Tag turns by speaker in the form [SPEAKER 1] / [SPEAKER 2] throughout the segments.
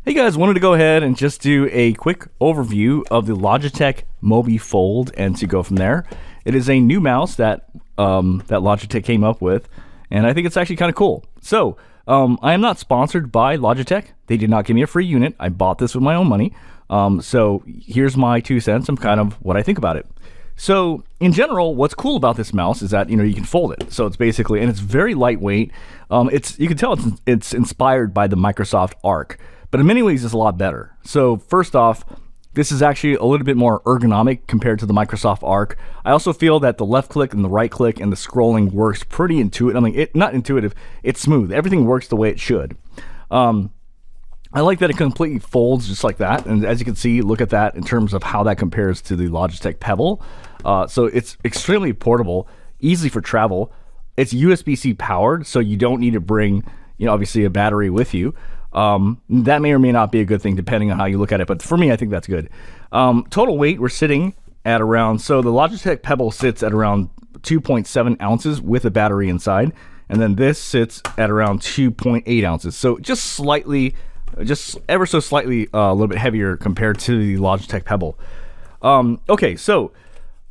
[SPEAKER 1] Hey guys, wanted to go ahead and just do a quick overview of the Logitech Mobi Fold and to go from there. It is a new mouse that Logitech came up with, and I think it's actually kind of cool. So, I am not sponsored by Logitech. They did not give me a free unit. I bought this with my own money. So here's my 2 cents on kind of what I think about it. So in general, what's cool about this mouse is that, you can fold it. So it's basically, and it's very lightweight. You can tell it's inspired by the Microsoft Arc, but in many ways it's a lot better. So first off, this is actually a little bit more ergonomic compared to the Microsoft Arc. I also feel that the left click and the right click and the scrolling works pretty intuitive. I mean, not intuitive, it's smooth. Everything works the way it should. I like that it completely folds just like that. And as you can see, look at that in terms of how that compares to the Logitech Pebble. So it's extremely portable, easy for travel. It's USB-C powered, so you don't need to bring, obviously a battery with you. That may or may not be a good thing depending on how you look at it, but for me, I think that's good. Total weight, we're sitting at around, so the Logitech Pebble sits at around 2.7 ounces with a battery inside, and then this sits at around 2.8 ounces. So just ever so slightly a little bit heavier compared to the Logitech Pebble. Okay, so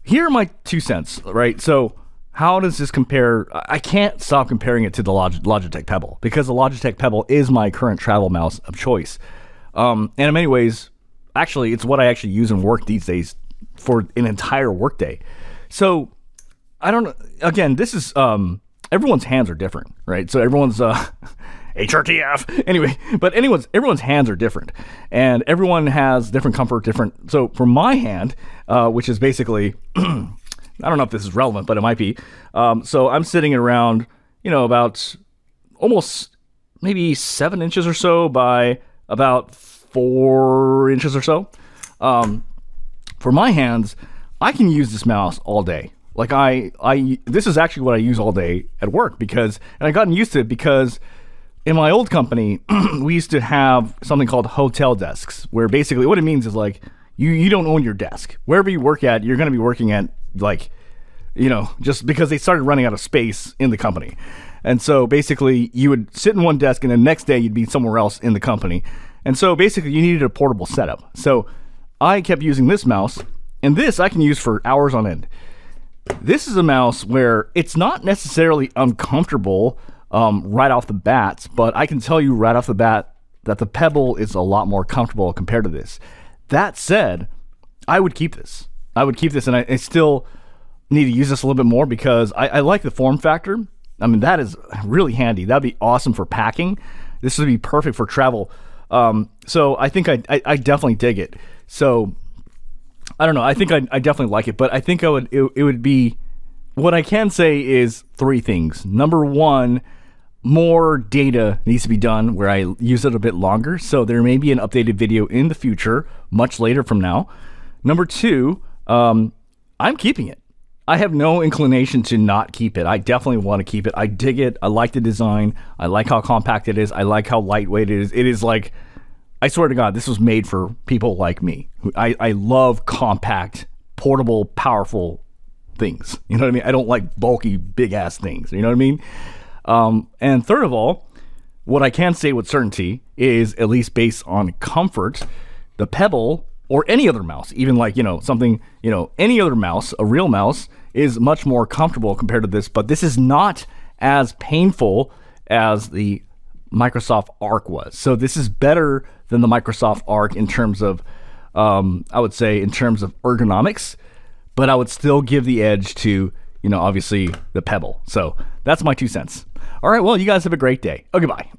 [SPEAKER 1] here are my 2 cents, right? So how does this compare? I can't stop comparing it to the Logitech Pebble because the Logitech Pebble is my current travel mouse of choice. And in many ways, actually, it's what I actually use and work these days for an entire workday. So I don't know. Again, this is everyone's hands are different, right? So everyone's HRTF. Anyway, but everyone's hands are different, and everyone has different comfort, different. So for my hand, which is basically, I don't know if this is relevant, but it might be. So I'm sitting at around, about almost maybe 7 inches or so by about 4 inches or so. For my hands, I can use this mouse all day. Like this is actually what I use all day at work and I've gotten used to it because in my old company, we used to have something called hotel desks, where basically what it means is like you don't own your desk. Wherever you work at, you're going to be working at just because they started running out of space in the company. And so basically you would sit in one desk and the next day you'd be somewhere else in the company. And so basically you needed a portable setup. So I kept using this mouse, and this I can use for hours on end. This is a mouse where it's not necessarily uncomfortable right off the bat, but I can tell you right off the bat that the Pebble is a lot more comfortable compared to this. That said, I would keep this. And I still need to use this a little bit more because I like the form factor. I mean, that is really handy. That'd be awesome for packing. This would be perfect for travel. So I think I definitely dig it. So I don't know. I think I definitely like it, but I think it would be, what I can say is 3 things. Number 1, more data needs to be done where I use it a bit longer. So there may be an updated video in the future, much later from now. Number 2, I'm keeping it. I have no inclination to not keep it. I definitely want to keep it. I dig it. I like the design. I like how compact it is. I like how lightweight it is. It is like, I swear to God, this was made for people like me. I love compact, portable, powerful things. You know what I mean? I don't like bulky, big ass things. You know what I mean? And third of all, what I can say with certainty is, at least based on comfort, the Pebble or any other mouse, even like, any other mouse, a real mouse, is much more comfortable compared to this, but this is not as painful as the Microsoft Arc was. So this is better than the Microsoft Arc in terms of, I would say in terms of ergonomics, but I would still give the edge to, obviously the Pebble. So that's my 2 cents. All right, well, you guys have a great day. Oh, goodbye.